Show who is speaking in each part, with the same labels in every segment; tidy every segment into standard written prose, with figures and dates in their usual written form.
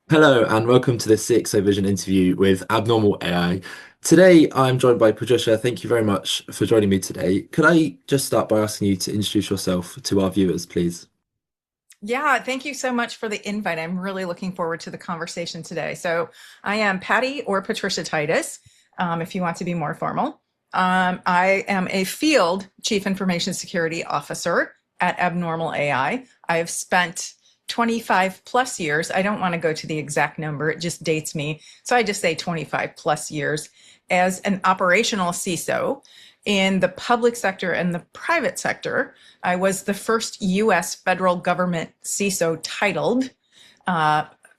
Speaker 1: Hello and welcome to this CISO Vision interview with Abnormal AI. Today I'm joined by Patricia. Thank you very much for joining me today. Could I just start by asking you to introduce yourself to our viewers, please?
Speaker 2: Yeah, thank you so much for the invite. I'm really looking forward to the conversation today. So, I am Patty or Patricia Titus, if you want to be more formal. I am a field Chief Information Security Officer at Abnormal AI. I have spent 25 plus years. I don't want to go to the exact number, it just dates me. So, I just say 25 plus years as an operational CISO in the public sector and the private sector. I was the first US federal government CISO titled.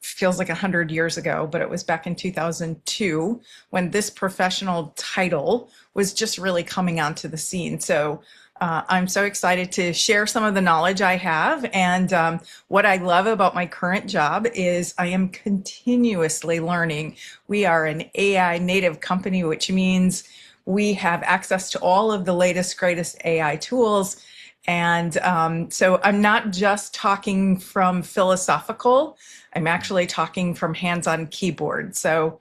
Speaker 2: Feels like 100 years ago, but it was back in 2002 when this professional title was just really coming onto the scene. So I'm so excited to share some of the knowledge I have. And what I love about my current job is I am continuously learning. We are an AI native company, which means we have access to all of the latest, greatest AI tools. And so I'm not just talking from philosophical, I'm actually talking from hands-on keyboard. So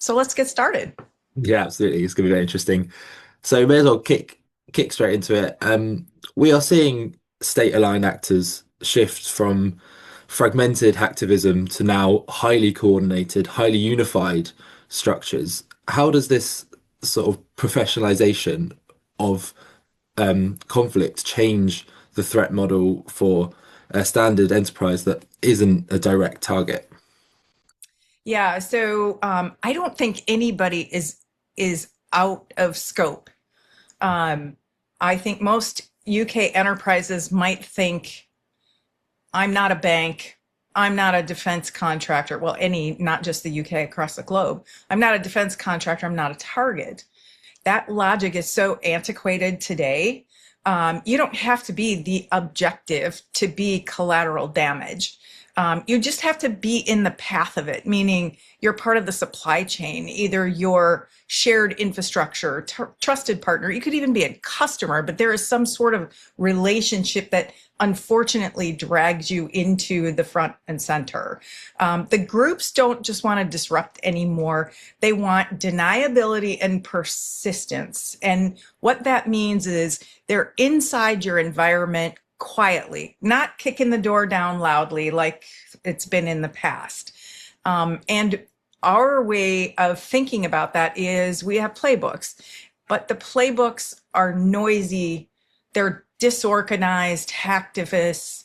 Speaker 2: let's get started.
Speaker 1: Yeah, absolutely. It's going to be very interesting. So may as well kick straight into it. We are seeing state-aligned actors shift from fragmented hacktivism to now highly coordinated, highly unified structures. How does this sort of professionalization of conflict change the threat model for a standard enterprise that isn't a direct target?
Speaker 2: Yeah, so I don't think anybody is out of scope. Um, I think most UK enterprises might think I'm not a bank. I'm not a defense contractor. Well, not just the UK, across the globe. I'm not a defense contractor. I'm not a target. That logic is so antiquated today. You don't have to be the objective to be collateral damage. You just have to be in the path of it, meaning you're part of the supply chain, either your shared infrastructure, trusted partner. You could even be a customer, but there is some sort of relationship that unfortunately drags you into the front and center. The groups don't just want to disrupt anymore. They want deniability and persistence. And what that means is they're inside your environment quietly, not kicking the door down loudly like it's been in the past. And our way of thinking about that is we have playbooks, but the playbooks are noisy, they're disorganized, hacktivists,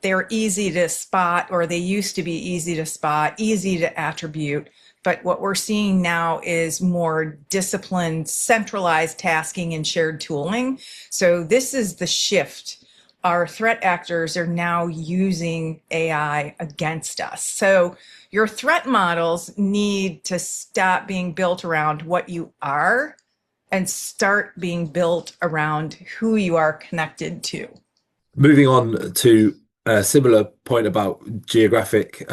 Speaker 2: they're easy to spot, or they used to be easy to spot, easy to attribute. But what we're seeing now is more disciplined, centralized tasking and shared tooling. So this is the shift. Our threat actors are now using AI against us. So your threat models need to stop being built around what you are and start being built around who you are connected to.
Speaker 1: Moving on to a similar point about geographic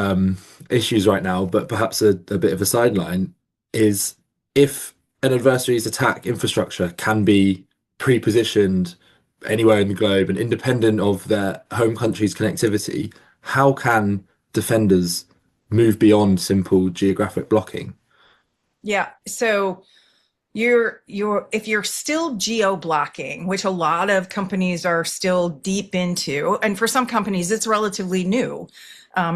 Speaker 1: issues right now, but perhaps a bit of a sideline, is if an adversary's attack infrastructure can be pre-positioned anywhere in the globe and independent of their home country's connectivity, how can defenders move beyond simple geographic blocking?
Speaker 2: Yeah. So you're if you're still geo blocking, which a lot of companies are still deep into, and for some companies it's relatively new.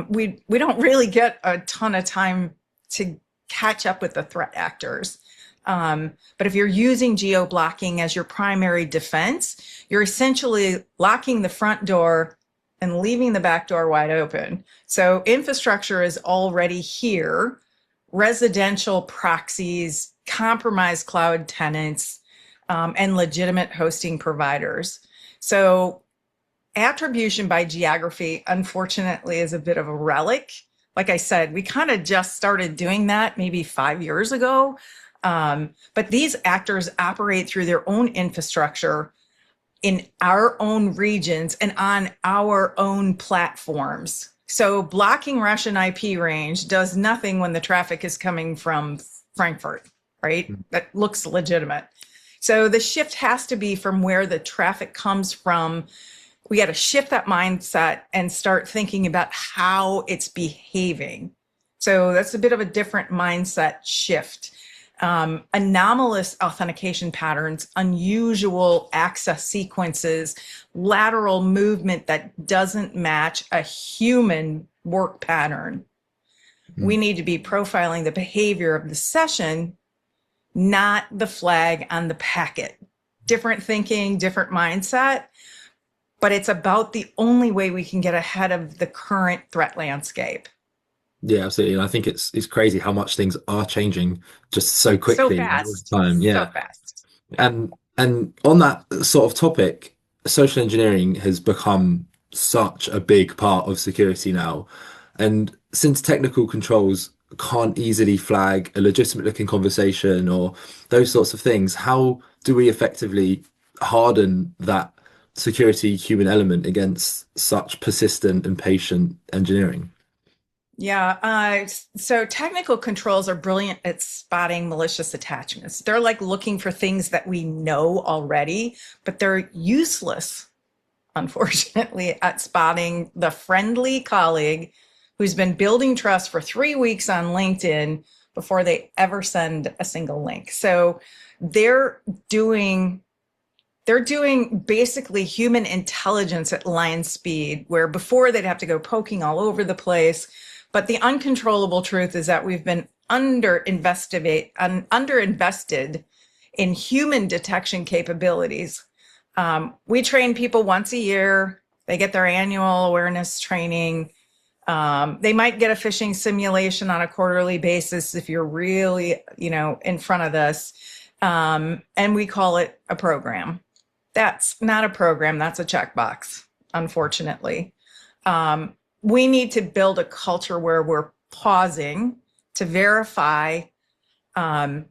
Speaker 2: We don't really get a ton of time to catch up with the threat actors. But if you're using geo blocking as your primary defense, you're essentially locking the front door and leaving the back door wide open. So infrastructure is already here, residential proxies, compromised cloud tenants, and legitimate hosting providers. So attribution by geography, unfortunately, is a bit of a relic. Like I said, we kind of just started doing that maybe 5 years ago. But these actors operate through their own infrastructure in our own regions and on our own platforms. So blocking Russian IP range does nothing when the traffic is coming from Frankfurt, right? That looks legitimate. So the shift has to be from where the traffic comes from. We got to shift that mindset and start thinking about how it's behaving. So that's a bit of a different mindset shift. Anomalous authentication patterns, unusual access sequences, lateral movement that doesn't match a human work pattern. We
Speaker 1: Mm.
Speaker 2: need to be profiling the behavior of the session, not the flag on the packet. Different thinking, different mindset, but it's about the only way we can get ahead of the current threat landscape.
Speaker 1: Yeah, absolutely. And I think it's crazy how much things are changing just so
Speaker 2: So
Speaker 1: quickly all the
Speaker 2: fast,
Speaker 1: time.
Speaker 2: so
Speaker 1: Yeah.
Speaker 2: fast.
Speaker 1: And on that sort of topic, social engineering has become such a big part of security now. And since technical controls can't easily flag a legitimate looking conversation or those sorts of things, how do we effectively harden that security human element against such persistent and patient engineering?
Speaker 2: Yeah, so technical controls are brilliant at spotting malicious attachments. They're like looking for things that we know already, but they're useless, unfortunately, at spotting the friendly colleague who's been building trust for 3 weeks on LinkedIn before they ever send a single link. So they're doing they're doing basically human intelligence at line speed, where before they'd have to go poking all over the place. But the uncontrollable truth is that we've been underinvested in human detection capabilities. We train people once a year. They get their annual awareness training. They might get a phishing simulation on a quarterly basis if you're really, in front of this. And we call it a program. That's not a program, that's a checkbox, unfortunately. We need to build a culture where we're pausing to verify that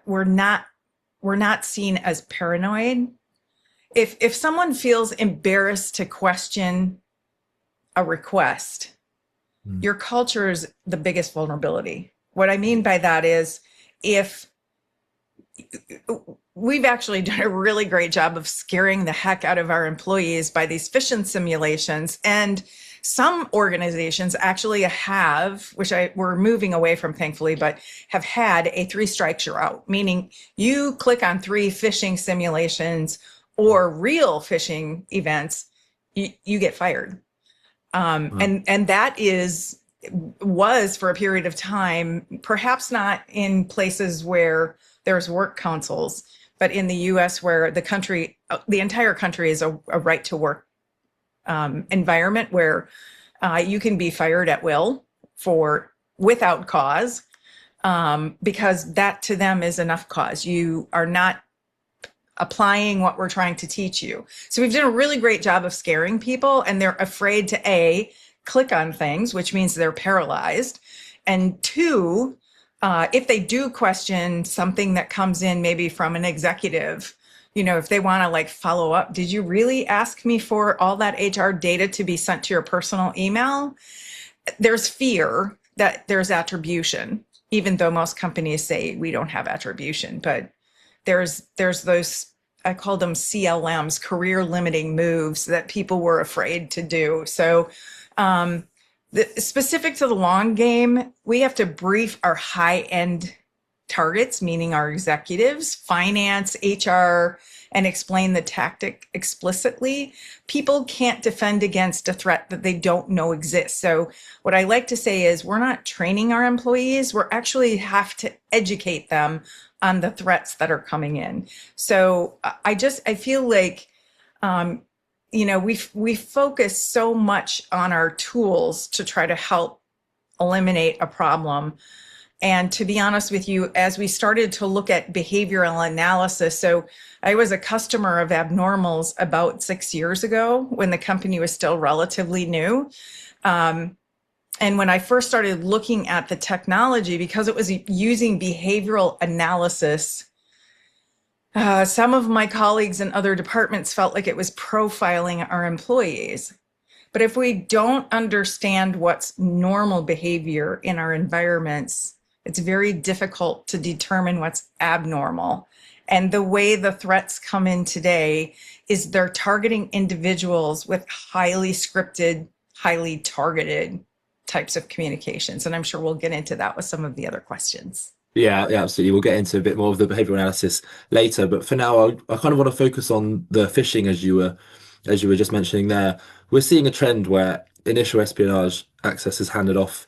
Speaker 2: we're not seen as paranoid. If someone feels embarrassed to question a request,
Speaker 1: Mm.
Speaker 2: your culture is the biggest vulnerability. What I mean by that is, if we've actually done a really great job of scaring the heck out of our employees by these phishing simulations. And some organizations actually have, which we're moving away from, thankfully, but have had a 3 strikes you're out, meaning you click on 3 phishing simulations or real phishing events, you get fired.
Speaker 1: Wow.
Speaker 2: And that was for a period of time, perhaps not in places where there's work councils, but in the US, where the entire country is a right to work environment where you can be fired at will without cause, because that to them is enough cause. You are not applying what we're trying to teach you. So we've done a really great job of scaring people, and they're afraid to click on things, which means they're paralyzed. And 2, if they do question something that comes in maybe from an executive, if they want to follow up, did you really ask me for all that HR data to be sent to your personal email? There's fear that there's attribution, even though most companies say we don't have attribution. But there's those, I call them CLMs, career limiting moves, that people were afraid to do. So specific to the long game, we have to brief our high end targets, meaning our executives, finance, HR, and explain the tactic explicitly. People can't defend against a threat that they don't know exists. So what I like to say is, we're not training our employees, we're actually have to educate them on the threats that are coming in. So I feel like, we focus so much on our tools to try to help eliminate a problem. And to be honest with you, as we started to look at behavioral analysis, so I was a customer of Abnormals about 6 years ago when the company was still relatively new. And when I first started looking at the technology, because it was using behavioral analysis, some of my colleagues in other departments felt like it was profiling our employees. But if we don't understand what's normal behavior in our environments, it's very difficult to determine what's abnormal. And the way the threats come in today is they're targeting individuals with highly scripted, highly targeted types of communications. And I'm sure we'll get into that with some of the other questions.
Speaker 1: Yeah, yeah, absolutely. We'll get into a bit more of the behavioral analysis later, but for now, I kind of want to focus on the phishing as you were just mentioning there. We're seeing a trend where initial espionage access is handed off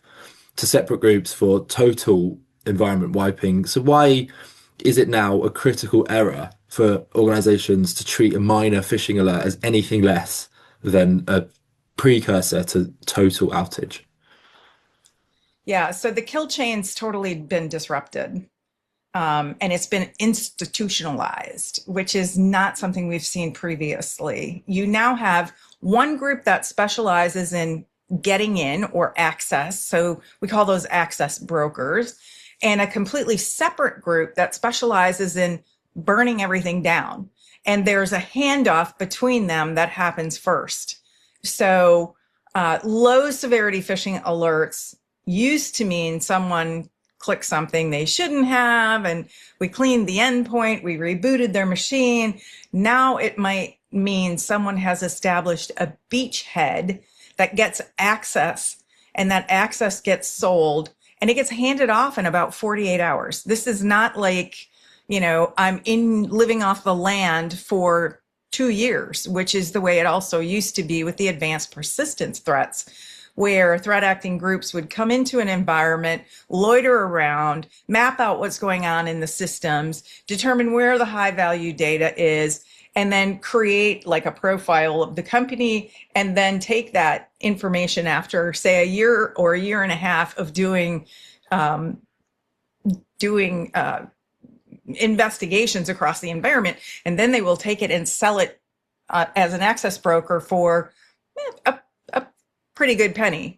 Speaker 1: to separate groups for total environment wiping. So why is it now a critical error for organizations to treat a minor phishing alert as anything less than a precursor to total outage?
Speaker 2: Yeah, so the kill chain's totally been disrupted. And it's been institutionalized, which is not something we've seen previously. You now have one group that specializes in getting in or access. So we call those access brokers, and a completely separate group that specializes in burning everything down. And there's a handoff between them that happens first. So low severity phishing alerts used to mean someone clicked something they shouldn't have, and we cleaned the endpoint, we rebooted their machine. Now it might mean someone has established a beachhead that gets access, and that access gets sold, and it gets handed off in about 48 hours. This is not like, I'm living off the land for 2 years, which is the way it also used to be with the advanced persistence threats, where threat acting groups would come into an environment, loiter around, map out what's going on in the systems, determine where the high value data is, and then create like a profile of the company, and then take that information after, say, a year or a year and a half of doing investigations across the environment, and then they will take it and sell it as an access broker for a pretty good penny.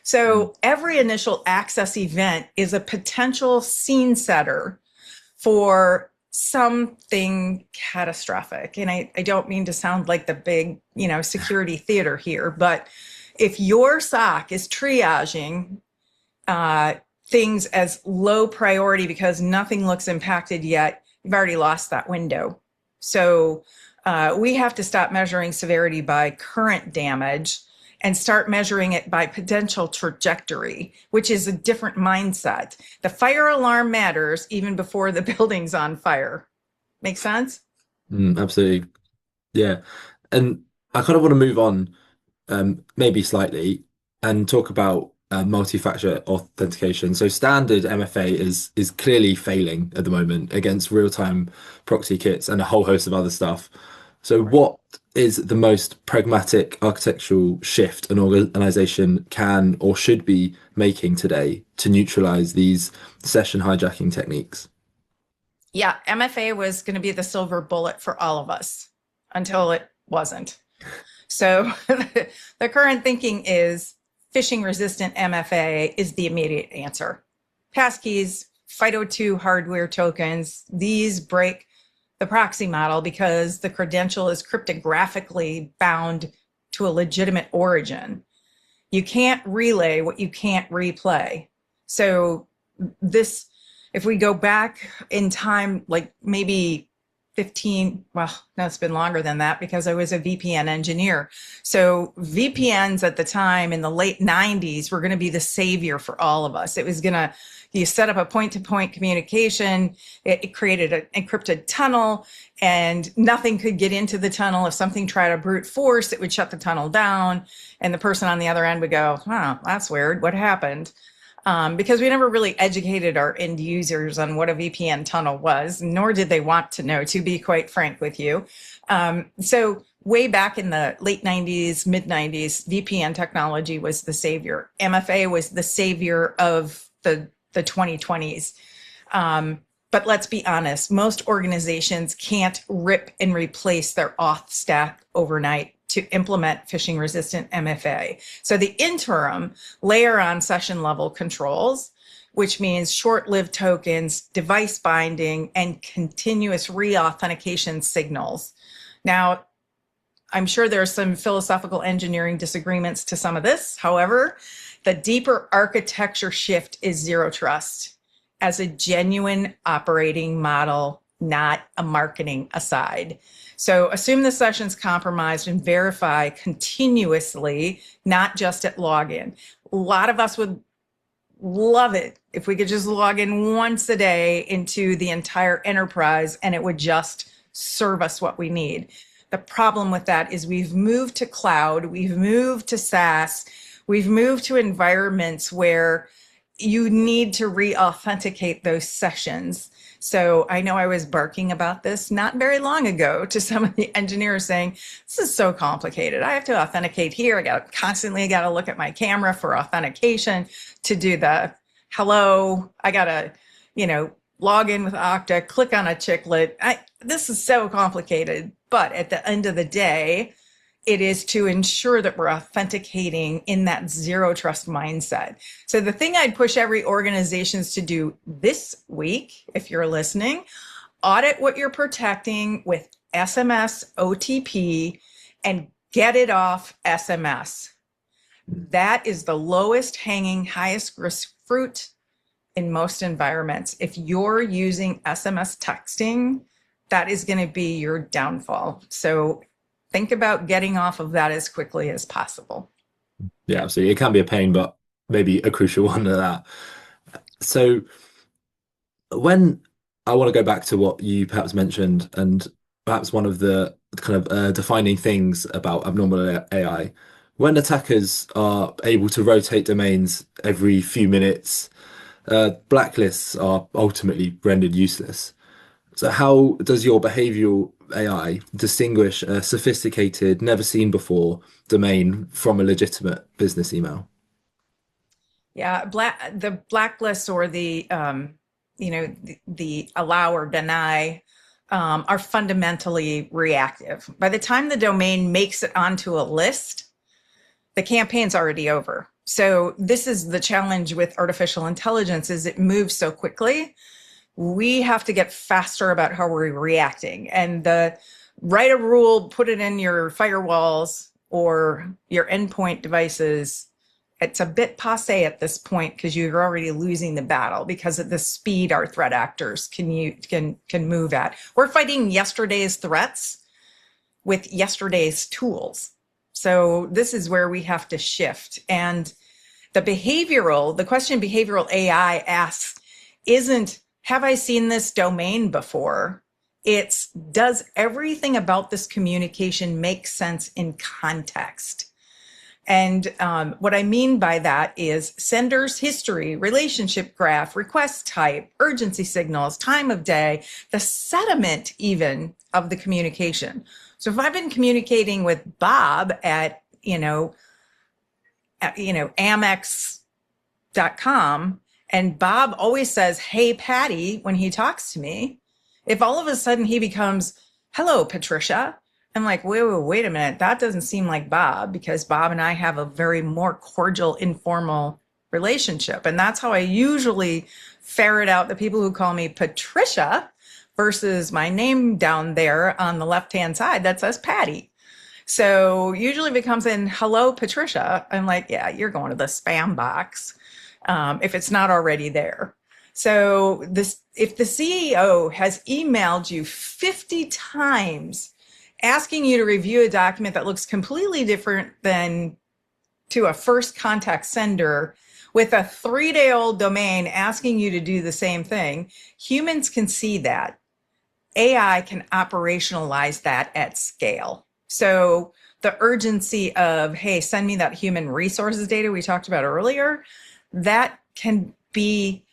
Speaker 2: So every initial access event is a potential scene setter for something catastrophic. And I don't mean to sound like the big, security theater here, but if your SOC is triaging things as low priority because nothing looks impacted yet, you've already lost that window. So we have to stop measuring severity by current damage and start measuring it by potential trajectory, which is a different mindset. The fire alarm matters even before the building's on fire. Make sense?
Speaker 1: Absolutely. Yeah. And I kind of want to move on, maybe slightly, and talk about multi-factor authentication. So standard MFA is clearly failing at the moment against real-time proxy kits and a whole host of other stuff. So what is the most pragmatic architectural shift an organization can or should be making today to neutralize these session hijacking techniques?
Speaker 2: Yeah, MFA was going to be the silver bullet for all of us until it wasn't. So the current thinking is phishing resistant MFA is the immediate answer. Passkeys, FIDO2 hardware tokens, these break the proxy model because the credential is cryptographically bound to a legitimate origin. You can't relay what you can't replay. So this, if we go back in time, like maybe 15, well, no, it's been longer than that because I was a VPN engineer. So VPNs at the time in the late 90s were going to be the savior for all of us. It was going to, you set up a point-to-point communication, it created an encrypted tunnel, and nothing could get into the tunnel. If something tried to brute force, it would shut the tunnel down, and the person on the other end would go, oh, that's weird, what happened? Because we never really educated our end users on what a VPN tunnel was, nor did they want to know, to be quite frank with you. So way back in the late 90s, mid 90s, VPN technology was the savior. MFA was the savior of the 2020s. But let's be honest, most organizations can't rip and replace their auth stack overnight to implement phishing resistant MFA. So the interim layer on session level controls, which means short-lived tokens, device binding, and continuous re-authentication signals. Now, I'm sure there's some philosophical engineering disagreements to some of this. However, the deeper architecture shift is zero trust as a genuine operating model, not a marketing aside. So assume the session's compromised and verify continuously, not just at login. A lot of us would love it if we could just log in once a day into the entire enterprise and it would just serve us what we need. The problem with that is we've moved to cloud, we've moved to SaaS, we've moved to environments where you need to re-authenticate those sessions. So I know I was barking about this not very long ago to some of the engineers saying, this is so complicated. I have to authenticate here. I got to look at my camera for authentication to do the hello. I got to, log in with Okta, click on a chiclet. This is so complicated. But at the end of the day, it is to ensure that we're authenticating in that zero trust mindset. So the thing I'd push every organizations to do this week, if you're listening, audit what you're protecting with SMS, OTP, and get it off SMS. That is the lowest hanging, highest risk fruit in most environments. If you're using SMS texting, that is going to be your downfall. So think about getting off of that as quickly as possible.
Speaker 1: Yeah, absolutely. It can be a pain, but maybe a crucial one to that. So when I want to go back to what you perhaps mentioned, and perhaps one of the kind of defining things about abnormal AI, when attackers are able to rotate domains every few minutes, blacklists are ultimately rendered useless. So how does your behavioral AI distinguish a sophisticated, never seen before domain from a legitimate business email?
Speaker 2: Yeah, the blacklist or the allow or deny are fundamentally reactive. By the time the domain makes it onto a list, the campaign's already over. So this is the challenge with artificial intelligence is it moves so quickly. We have to get faster about how we're reacting. And write a rule, put it in your firewalls or your endpoint devices. It's a bit passe at this point because you're already losing the battle because of the speed our threat actors can move at. We're fighting yesterday's threats with yesterday's tools. So this is where we have to shift. And the question behavioral AI asks isn't, have I seen this domain before? It's, does everything about this communication make sense in context? And what I mean by that is sender's history, relationship graph, request type, urgency signals, time of day, the sentiment even of the communication. So if I've been communicating with Bob at Amex.com, and Bob always says, hey, Patty, when he talks to me, if all of a sudden he becomes, hello, Patricia, I'm like, wait a minute. That doesn't seem like Bob because Bob and I have a very more cordial, informal relationship. And that's how I usually ferret out the people who call me Patricia versus my name down there on the left-hand side that says Patty. So usually if it comes in, hello, Patricia, I'm like, yeah, you're going to the spam box if it's not already there. So if the CEO has emailed you 50 times asking you to review a document that looks completely different than to a first contact sender with a 3-day-old domain asking you to do the same thing, humans can see that. AI can operationalize that at scale. So the urgency of, hey, send me that human resources data we talked about earlier, that can be,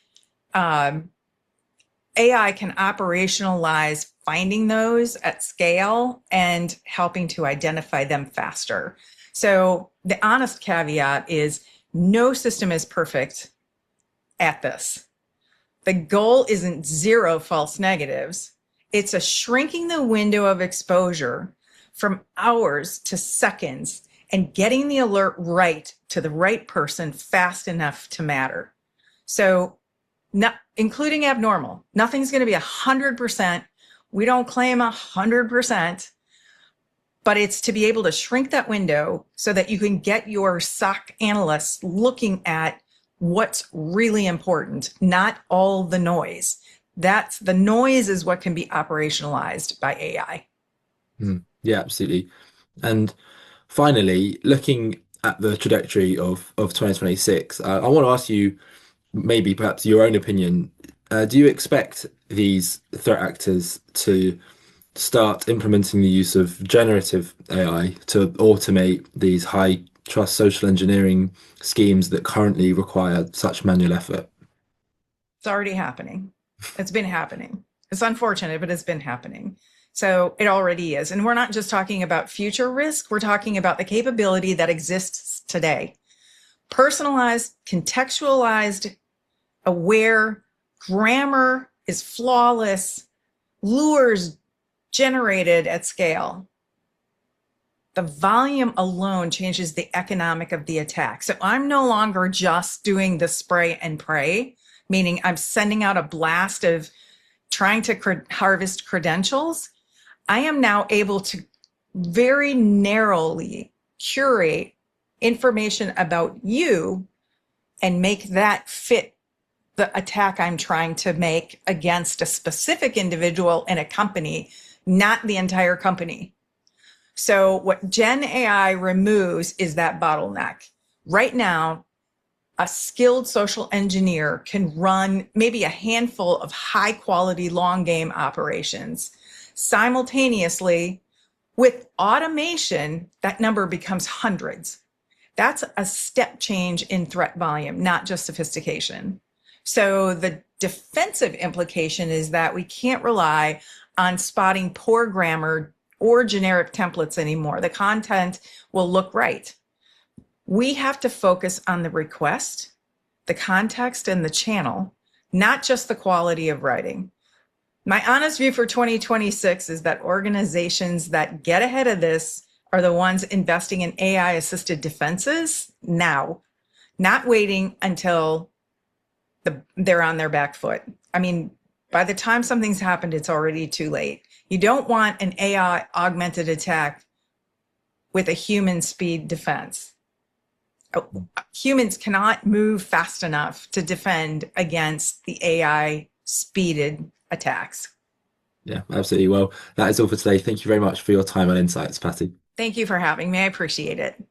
Speaker 2: AI can operationalize finding those at scale and helping to identify them faster. So the honest caveat is no system is perfect at this. The goal isn't 0 false negatives. It's a shrinking the window of exposure from hours to seconds and getting the alert right to the right person fast enough to matter. So not including abnormal, nothing's going to be 100%. We don't claim 100%, but it's to be able to shrink that window so that you can get your SOC analysts looking at what's really important, not all the noise. That's the noise is what can be operationalized by AI.
Speaker 1: Yeah, absolutely. And finally, looking at the trajectory of 2026, I want to ask you maybe perhaps your own opinion. Do you expect these threat actors to start implementing the use of generative AI to automate these high trust social engineering schemes that currently require such manual effort?
Speaker 2: It's already happening. It's been happening. It's unfortunate, but it's been happening. So it already is. And we're not just talking about future risk, we're talking about the capability that exists today. Personalized, contextualized, aware, grammar is flawless, lures generated at scale. The volume alone changes the economic of the attack. So I'm no longer just doing the spray and pray, meaning I'm sending out a blast of trying to harvest credentials. I am now able to very narrowly curate information about you and make that fit the attack I'm trying to make against a specific individual in a company, not the entire company. So what Gen AI removes is that bottleneck. Right now, a skilled social engineer can run maybe a handful of high quality long game operations simultaneously. With automation, that number becomes hundreds. That's a step change in threat volume, not just sophistication. So the defensive implication is that we can't rely on spotting poor grammar or generic templates anymore. The content will look right. We have to focus on the request, the context, and the channel, not just the quality of writing. My honest view for 2026 is that organizations that get ahead of this are the ones investing in AI assisted defenses now, not waiting until they're on their back foot. I mean, by the time something's happened, it's already too late. You don't want an AI augmented attack with a human speed defense. Humans cannot move fast enough to defend against the AI speeded attacks.
Speaker 1: Yeah, absolutely. Well, that is all for today. Thank you very much for your time and insights, Patty.
Speaker 2: Thank you for having me. I appreciate it.